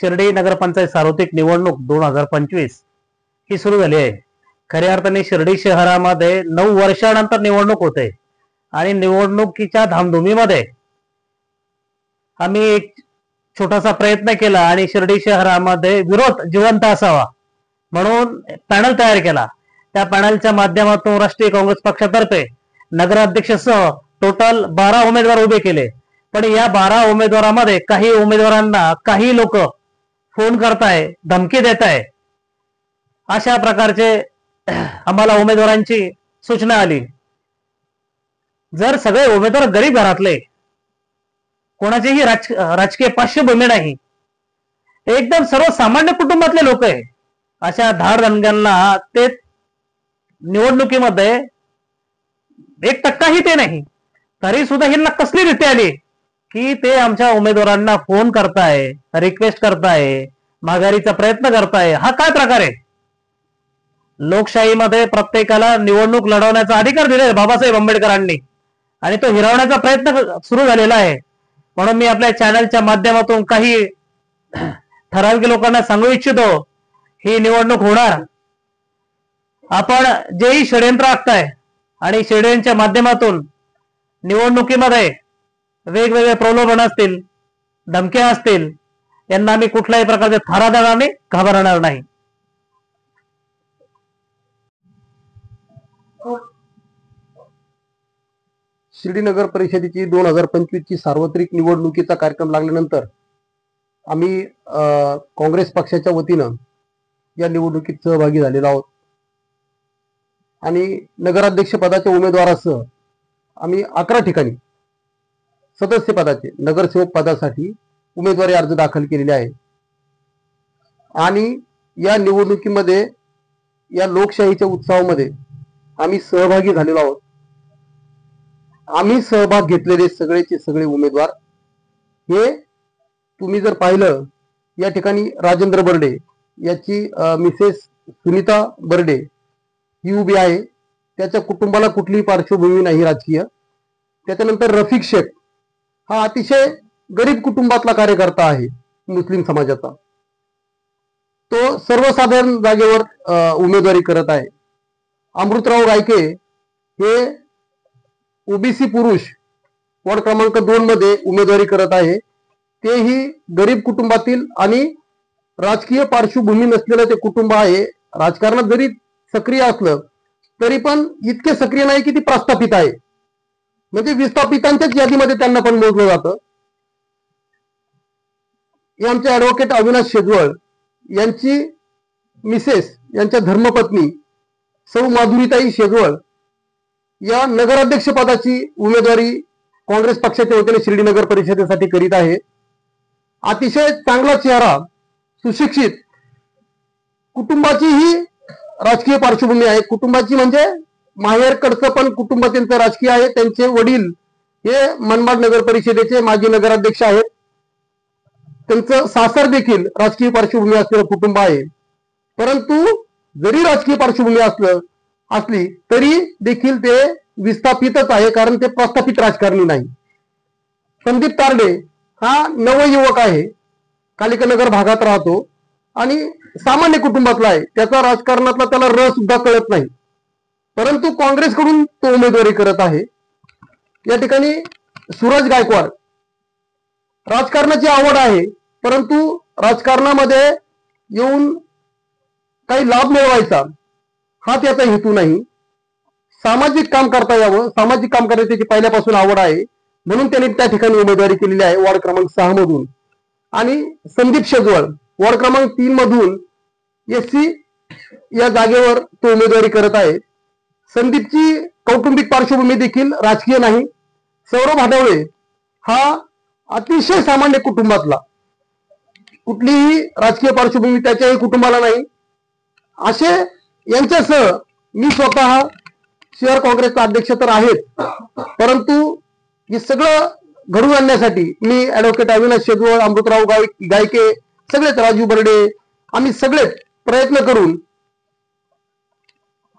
शिर्डी नगरपंचायत सार्वत्रिक निवडणूक 2025 ही सुरू झाली आहे। खऱ्या अर्थाने शिर्डी शहरामध्ये 9 वर्षानंतर निवडणूक होते आणि निवडणुकीच्या धामधुमीमध्ये आम्ही एक छोटासा प्रयत्न केला आणि शिर्डी शहरामध्ये विरोध जिवंत असावा म्हणून पॅनल तयार केला। त्या पॅनलच्या माध्यमातून राष्ट्रीय काँग्रेस पक्षातर्फे नगराध्यक्षसह टोटल 12 उमेदवार उभे केले। पण या 12 उमेदवारांमध्ये काही उमेदवारांना काही लोक फोन करताय, धमकी देताय, अशा प्रकारचे आम्हाला उमेदवारांची सूचना आली। जर सगळे उमेदवार गरीब घरातले, कोणाचीही राजकीय पार्श्वभूमी नाही, एकदम सर्वसामान्य कुटुंबातले लोक आहे, अशा धाडदणग्यांना ते निवडणुकीमध्ये 1% ही ते नाही, तरी सुद्धा ह्यांना कसली भीती आली की ते आमच्या उमेदवारांना फोन करताय, रिक्वेस्ट करताय, माघारीचा प्रयत्न करताय। हा काय प्रकार आहे? लोकशाहीमध्ये प्रत्येकाला निवडणूक लढवण्याचा अधिकार दिलाय बाबासाहेब आंबेडकरांनी आणि तो हिरावण्याचा प्रयत्न सुरू झालेला आहे। म्हणून मी आपल्या चॅनलच्या माध्यमातून काही ठराविक लोकांना सांगू इच्छितो, ही निवडणूक होणार। आपण जेही षडयंत्र आखताय आणि षडयंत्राच्या माध्यमातून निवडणुकीमध्ये वेगवेगळे प्रलोभन असतील, धमक्या असतील, यांना आम्ही कुठल्याही प्रकारचे थारा देणार नाही, घाबरणार नाही। शिर्डी नगर परिषदेची 2025 ची सार्वत्रिक निवडणुकीचा कार्यक्रम लागल्यानंतर आम्ही काँग्रेस पक्षाच्या वतीनं या निवडणुकीत सहभागी झालेलो आहोत आणि नगराध्यक्ष पदाच्या उमेदवारासह आम्ही 11 ठिकाणी सदस्य पदाचे, नगरसेवक पदासाठी उमेदवारी अर्ज दाखल केलेले आहे आणि या निवडणुकीमध्ये, या लोकशाहीच्या उत्सवामध्ये आम्ही सहभागी झालेलो आहोत। आम्ही सहभाग घेतलेले सगळेचे सगळे उमेदवार हे तुम्ही जर पाहिलं, या ठिकाणी राजेंद्र बर्डे याची मिसेस सुनीता बर्डे ही उभी आहे, त्याच्या कुटुंबाला कुठलीही पार्श्वभूमी नाही राजकीय। त्याच्यानंतर रफिक शेख हा अतिशय गरीब कुटुंबातला कार्यकर्ता आहे, मुस्लिम समाजाचा, तो सर्वसाधारण जागेवर उमेदवारी करत आहे। अमृतराव गायके हे ओबीसी पुरुष वॉर्ड क्रमांक 2 मध्ये उमेदवारी करत आहे, तेही गरीब कुटुंबातील आणि राजकीय पार्श्वभूमी नसलेलं ते कुटुंब आहे। राजकारणात जरी सक्रिय असलं तरी पण इतके सक्रिय नाही की ती प्रस्थापित आहे, म्हणजे विस्थापितांच्याच यादीमध्ये त्यांना पण मोजलं जातं। हे आमचे ऍडव्होकेट अविनाश शेजवळ यांची मिसेस, यांच्या धर्मपत्नी सौ माधुरीताई शेजवळ या नगराध्यक्ष पदाची उमेदवारी काँग्रेस पक्षाच्या वतीने शिर्डी नगर परिषदेसाठी करीत आहे। अतिशय चांगला चेहरा, सुशिक्षित, कुटुंबाची ही राजकीय पार्श्वभूमी आहे। कुटुंबाची म्हणजे माहेरकडचं पण कुटुंब त्यांचं राजकीय आहे। त्यांचे वडील हे मनमाड नगर परिषदेचे माजी नगराध्यक्ष आहेत, त्यांचं सासर देखील राजकीय पार्श्वभूमी असलेलं कुटुंब आहे। परंतु जरी राजकीय पार्श्वभूमी असली तरी देखील ते विस्थापितच आहे, कारण ते प्रस्थापित राजकारणी नाही। संदीप तारडे हा नवयुवक आहे, कालिका नगर भागात राहतो आणि सामान्य कुटुंबातला आहे, त्याचा राजकारणातला त्याला रस सुद्धा कळत नाही, परंतु काँग्रेसकडून तो उमेदवारी करत आहे। या ठिकाणी सूरज गायकवाड, राजकारणाची आवड आहे, परंतु राजकारणामध्ये येऊन काही लाभ मिळवायचा हा त्याचा हेतू नाही, सामाजिक काम करता यावं, सामाजिक काम करण्याची त्याची पहिल्यापासून आवड आहे, म्हणून त्याने त्या ठिकाणी उमेदवारी केलेली आहे वॉर्ड क्रमांक 6 मधून। आणि संदीप शेजवळ वॉर्ड क्रमांक 3 मधून एससी या जागेवर तो उमेदवारी करत आहे। संदीपची कौटुंबिक पार्श्वभूमी देखील राजकीय नाही। सौरभ हाडवळे हा अतिशय सामान्य कुटुंबातला, कुठलीही राजकीय पार्श्वभूमी त्याच्याही कुटुंबाला नाही। असे यांच्यासह मी स्वतः शहर काँग्रेसचा अध्यक्ष तर आहेत, परंतु हे सगळं घडवून आणण्यासाठी मी ऍडव्होकेट अविनाश शेजवळ, अमृतराव गायके, सगळेच, राजू बर्डे, आम्ही सगळे प्रयत्न करून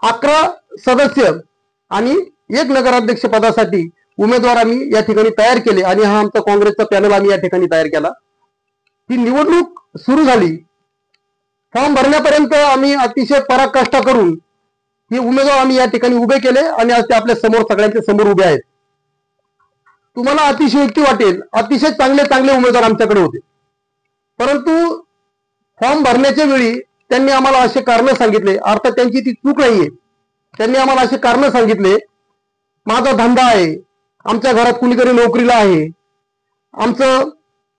11 सदस्य आणि 1 नगराध्यक्ष पदासाठी उमेदवार आम्ही या ठिकाणी तयार केले आणि हा आमचा काँग्रेसचा पॅनल आम्ही या ठिकाणी तयार केला। ही निवडणूक सुरू झाली, फॉर्म भरण्यापर्यंत आम्ही अतिशय पराकाष्ठा करून हे उमेदवार आम्ही या ठिकाणी उभे केले आणि आज ते आपल्या समोर सगळ्यांच्या समोर उभे आहेत. तुम्हाला अतिशयोक्ती वाटेल, अतिशय चांगले चांगले उमेदवार आमच्याकडे होते, परंतु फॉर्म भरण्याच्या वेळी त्यांनी आम्हाला असे कारण सांगितले, अर्थात त्यांची ती चूक नाहीये, त्यांनी आम्हाला असे कारण सांगितले, माझा धंदा आहे, आमच्या घरात कुणीतरी नोकरीला आहे, आमचं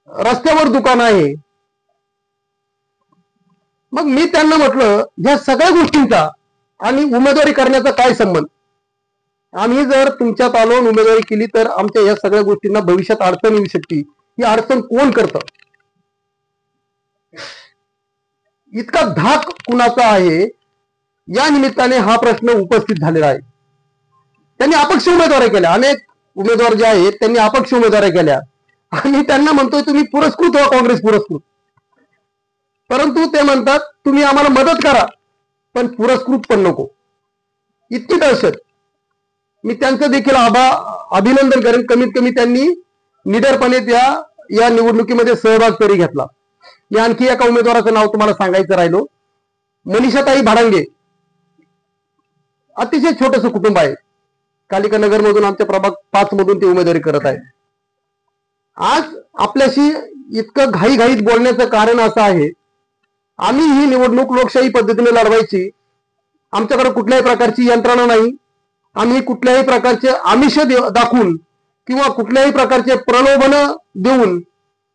रस्त्यावर दुकान आहे. मग मी त्यांना म्हटलं, ह्या सगळ्या गोष्टींचा आणि उमेदवारी करण्याचा काय संबंध? आम्ही जर तुमच्यात आलो उमेदवारी केली तर आमच्या या सगळ्या गोष्टींना भविष्यात अडचण येऊ शकते. ही अडचण कोण करतं? इतका धाक कुणाचा आहे, या निमित्ताने हा प्रश्न उपस्थित झालेला आहे. त्यांनी अपक्ष उमेदवारी केल्या, अनेक उमेदवार जे आहेत त्यांनी अपक्ष उमेदवारी केल्या आणि त्यांना म्हणतोय तुम्ही पुरस्कृत व्हा, काँग्रेस पुरस्कृत. परंतु ते म्हणतात तुम्ही आम्हाला मदत करा पण पुरस्कृत पण नको. इतकी दहशत. मी त्यांचं देखील अभिनंदन करेन, कमीत कमी त्यांनी निडरपणे या निवडणुकीमध्ये सहभाग तरी घेतला. मी आणखी एका उमेदवाराचं नाव तुम्हाला सांगायचं राहिलो, मनीषाताई भाडंगे. अतिशय छोटस कुटुंब आहे, कालिका नगर मधून आमच्या प्रभाग 5 मधून ते उमेदवारी करत आहे. आज आपल्याशी इतकं घाईघाईत बोलण्याचं कारण असं आहे, आम्ही ही निवडणूक लोकशाही पद्धतीने लढवायची, आमच्याकडे कुठल्याही प्रकारची यंत्रणा नाही, आम्ही कुठल्याही प्रकारचे आमिष दाखवून किंवा कुठल्याही प्रकारचे प्रलोभन देऊन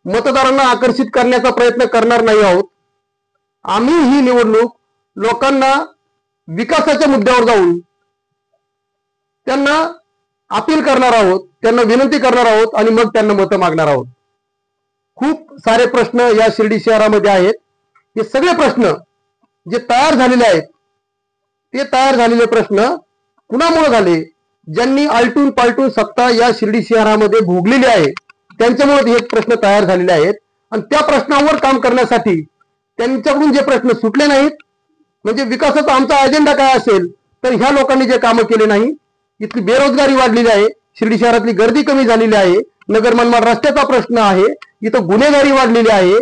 मतदारांना आकर्षित करण्याचा प्रयत्न करणार नाही आहोत. आम्ही ही निवडणूक लोकांना विकासाच्या मुद्द्यावर जाऊन त्यांना अपील करणार आहोत, त्यांना विनंती करणार आहोत आणि मग त्यांना मतं मागणार आहोत. खूप सारे प्रश्न या शिर्डी शहरामध्ये आहेत. हे सगळे प्रश्न जे तयार झालेले आहेत, ते तयार झालेले प्रश्न कुणामुळे झाले? ज्यांनी आलटून पालटून सत्ता या शिर्डी शहरामध्ये भोगलेली आहे त्यांच्यामुळे हे प्रश्न तयार झालेले आहेत. आणि त्या प्रश्नावर काम करण्यासाठी त्यांच्याकडून जे प्रश्न सुटले नाहीत, म्हणजे विकासाचा आमचा अजेंडा काय असेल तर ह्या लोकांनी जे कामं केले नाही, इथली बेरोजगारी वाढलेली आहे, शिर्डी शहरातली गर्दी कमी झालेली आहे, नगर मनमाड रस्त्याचा प्रश्न आहे, इथं गुन्हेगारी वाढलेली आहे,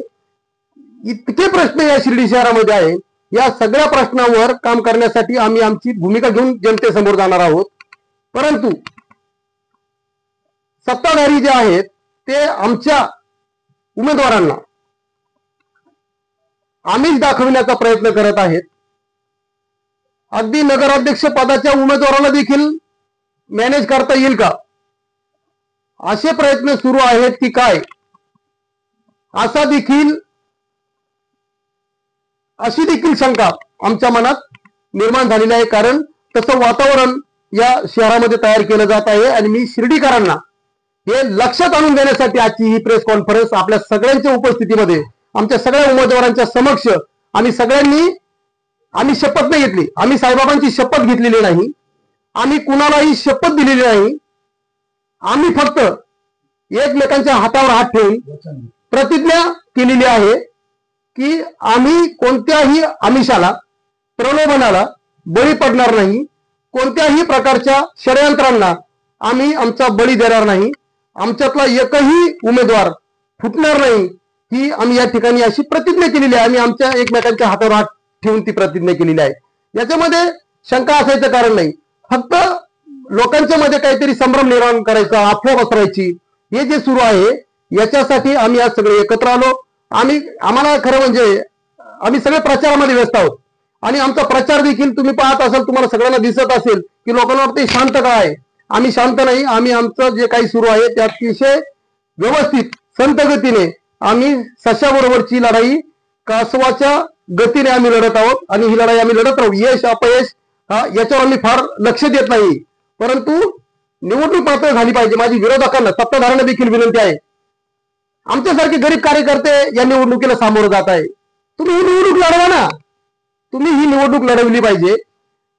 इतके प्रश्न या शिर्डी शहरामध्ये आहे. या सगळ्या प्रश्नावर काम करण्यासाठी आम्ही आमची भूमिका घेऊन जनतेसमोर जाणार आहोत. परंतु सत्ताधारी जे आहेत ते आमच्या उमेदवारांना आमिष दाखविण्याचा प्रयत्न करत आहेत. अगदी नगराध्यक्ष पदाच्या उमेदवाराला देखील मॅनेज करता येईल का, असे प्रयत्न सुरू आहेत की काय, अशी देखील शंका आमच्या मनात निर्माण झालेली आहे. कारण तसं वातावरण या शहरामध्ये तयार केलं जात आहे आणि मी शिर्डीकरांना हे लक्षात आणून देण्यासाठी आजची ही प्रेस कॉन्फरन्स आपल्या सगळ्यांच्या उपस्थितीमध्ये आमच्या सगळ्या उमेदवारांच्या समक्ष आम्ही शपथ नाही घेतली, आम्ही साईबाबांची शपथ घेतलेली नाही, आम्ही कुणालाही शपथ दिलेली नाही, आम्ही फक्त एकमेकांच्या हातावर हात ठेवून प्रतिज्ञा केलेली आहे की आम्ही कोणत्याही आमिषाला, प्रलोभनाला बळी पडणार नाही, कोणत्याही प्रकारच्या षडयंत्रांना आम्ही आमचा बळी देणार नाही, आमच्यातला एकही उमेदवार फुटणार नाही, ही आम्ही या ठिकाणी अशी प्रतिज्ञा केलेली आहे. आम्ही आमच्या एकमेकांच्या हातावर हात ठेवून ती प्रतिज्ञा केलेली आहे. याच्यामध्ये शंका असायचं कारण नाही, फक्त लोकांच्या मध्ये काहीतरी संभ्रम निर्माण करायचा, अफवा पसरायची, हे जे सुरू आहे याच्यासाठी आम्ही आज सगळे एकत्र आलो. आम्हाला खरं म्हणजे आम्ही सगळे प्रचारामध्ये व्यस्त आहोत आणि आमचा प्रचार देखील तुम्ही पाहत असाल, तुम्हाला सगळ्यांना दिसत असेल की लोकांना वाटते शांत का आहे. आम्ही शांत नाही, आम्ही आमचं जे काही सुरू आहे ते अतिशय व्यवस्थित संत गतीने आम्ही सशाबरोबरची लढाई कासवाच्या गतीने आम्ही लढत आहोत आणि ही लढाई आम्ही लढत राहू. यश अपयश याच्यावर आम्ही फार लक्ष देत नाही, परंतु निवडणूक मात्र झाली पाहिजे. माझी विरोधकांना, सत्ताधाऱ्यांना देखील विनंती आहे, आमच्यासारखे गरीब कार्यकर्ते या निवडणुकीला सामोरं जात आहे, तुम्ही ही निवडणूक लढवा ना, तुम्ही ही निवडणूक लढवली पाहिजे.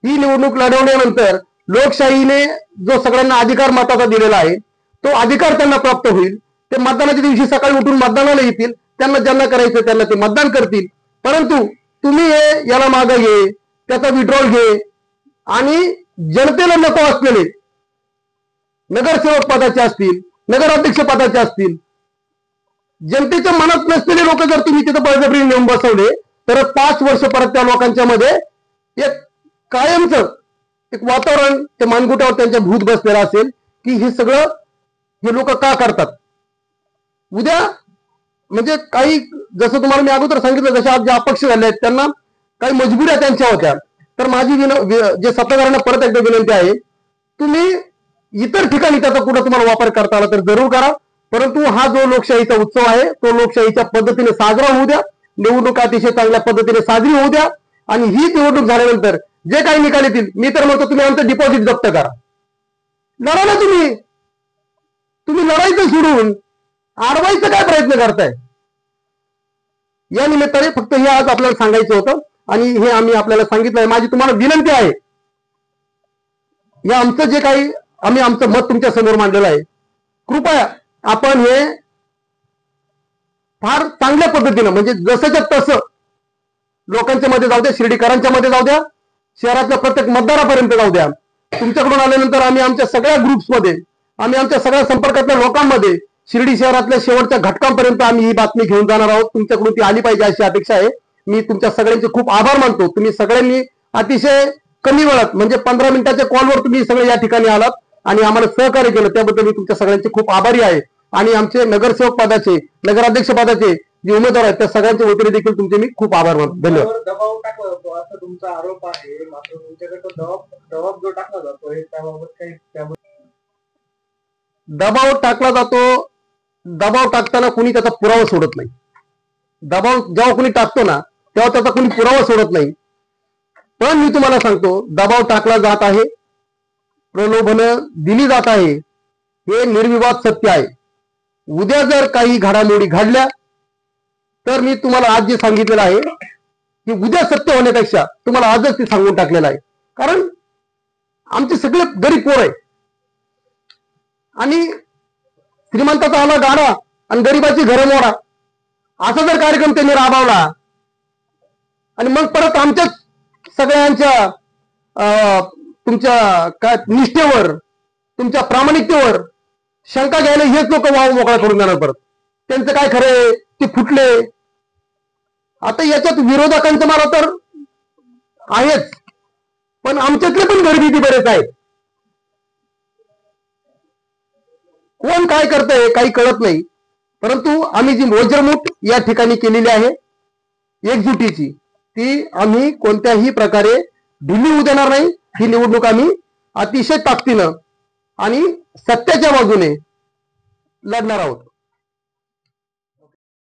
ही निवडणूक लढवल्यानंतर लोकशाहीने जो सगळ्यांना अधिकार मताचा दिलेला आहे तो अधिकार त्यांना प्राप्त होईल. ते मतदानाच्या दिवशी सकाळी उठून मतदानाला येतील, त्यांना ज्यांना करायचं त्यांना ते मतदान करतील. परंतु तुम्ही याला मागे घे, त्याचा विड्रॉल घे आणि जनतेला नको असलेले नगरसेवक पदाचे असतील, नगराध्यक्ष पदाचे असतील, जनतेच्या मनात नसलेले लोक जर तुम्ही तिथं बळजबरी नेऊन बसवले तर 5 वर्ष परत त्या लोकांच्या मध्ये एक कायमचं एक वातावरण ते मानगुट्यावर त्यांच्या भूत बसलेलं असेल की हे सगळं हे लोक का करतात. उद्या म्हणजे काही जसं तुम्हाला मी अगोदर सांगितलं जसे आज जे अपक्ष झाले आहेत त्यांना काही मजबुऱ्या त्यांच्या होत्या. तर माझी जे सत्ताधाऱ्यांना परत एकदा विनंती आहे, तुम्ही इतर ठिकाणी त्याचा कुठं तुम्हाला वापर करता आला तर जरूर करा, परंतु हा जो लोकशाहीचा उत्सव आहे तो लोकशाहीच्या पद्धतीने साजरा होऊ द्या. निवडणूक अतिशय चांगल्या पद्धतीने साजरी होऊ द्या आणि ही निवडणूक झाल्यानंतर जे काही निकाल येतील, मी तर म्हणतो तुम्ही आमचं डिपॉझिट जप्त करा. लढा ना तुम्ही लढायचं सोडून अडवायचा काय प्रयत्न करताय. या निमित्ताने फक्त हे आज आपल्याला सांगायचं होतं आणि हे आम्ही आपल्याला सांगितलं आहे. माझी तुम्हाला विनंती आहे, या आमचं जे काही आम्ही आमचं मत तुमच्या समोर मांडलेलं आहे, कृपया आपण हे फार चांगल्या पद्धतीनं म्हणजे जसंच्या तसं लोकांच्या मध्ये जाऊ द्या, शिर्डीकरांच्या मध्ये जाऊ द्या, शहरातल्या प्रत्येक मतदारापर्यंत जाऊ द्या. तुमच्याकडून आल्यानंतर आम्ही आमच्या सगळ्या ग्रुप्समध्ये, आम्ही आमच्या सगळ्या संपर्कातल्या लोकांमध्ये, शिर्डी शहरातल्या शेवटच्या घटकांपर्यंत आम्ही ही बातमी घेऊन जाणार आहोत. तुमच्याकडून ती आली पाहिजे अशी अपेक्षा आहे. मी तुमच्या सगळ्यांचे खूप आभार मानतो. तुम्ही सगळ्यांनी अतिशय कमी वेळात म्हणजे 15 मिनिटाच्या कॉलवर तुम्ही सगळे या ठिकाणी आलात आणि आम्हाला सहकार्य केलं, त्याबद्दल मी तुमच्या सगळ्यांचे खूप आभारी आहे. आणि आमचे नगरसेवक पदाचे, नगराध्यक्ष पदाचे जे उमेदवार आहेत त्या सगळ्यांच्या वतीने देखील तुमचे मी खूप आभार मानतो. धन्यवाद. दबाव टाकला जातो असा तुमचा आरोप आहे, मात्र तुमच्याकडे तो दबाव जो टाकला जातो हे त्याबाबत काही दबाव टाकला जातो. दबाव टाकताना कुणी त्याचा पुरावा सोडत नाही. दबाव जेव्हा कुणी टाकतो ना तेव्हा त्याचा कुणी पुरावा सोडत नाही. पण मी तुम्हाला सांगतो, दबाव टाकला जात आहे, प्रलोभनं दिली जात आहे, हे निर्विवाद सत्य आहे. उद्या जर काही घडामोडी घडल्या तर मी तुम्हाला आज जे सांगितलेलं आहे की उद्या सत्य होण्यापेक्षा तुम्हाला आजच ते सांगून टाकलेलं आहे. कारण आमचे सगळे गरीब पोर आहे आणि श्रीमंताचा आला गाडा आणि गरीबाची घरं मोडा असा जर कार्यक्रम त्यांनी राबवला आणि मग परत आमच्याच सगळ्यांच्या तुमच्या काय निष्ठेवर, तुमच्या प्रामाणिकतेवर शंका घ्यायला हेच लोक वाव मोकळा करून जाणार. परत त्यांचं काय खरंय ते फुटले. आता याच्यात विरोधकांचं मला तर आहेच, पण आमच्यातले पण गरबीती बरेच आहेत. कोण काय करतंय काही कळत नाही. परंतु आम्ही जी वज्रमूठ या ठिकाणी केलेली आहे एकजुटीची, ती आम्ही कोणत्याही प्रकारे ढिली होऊ देणार नाही. ही निवडणूक आम्ही अतिशय ताकदीनं आणि सत्याच्या बाजूने लढणार आहोत.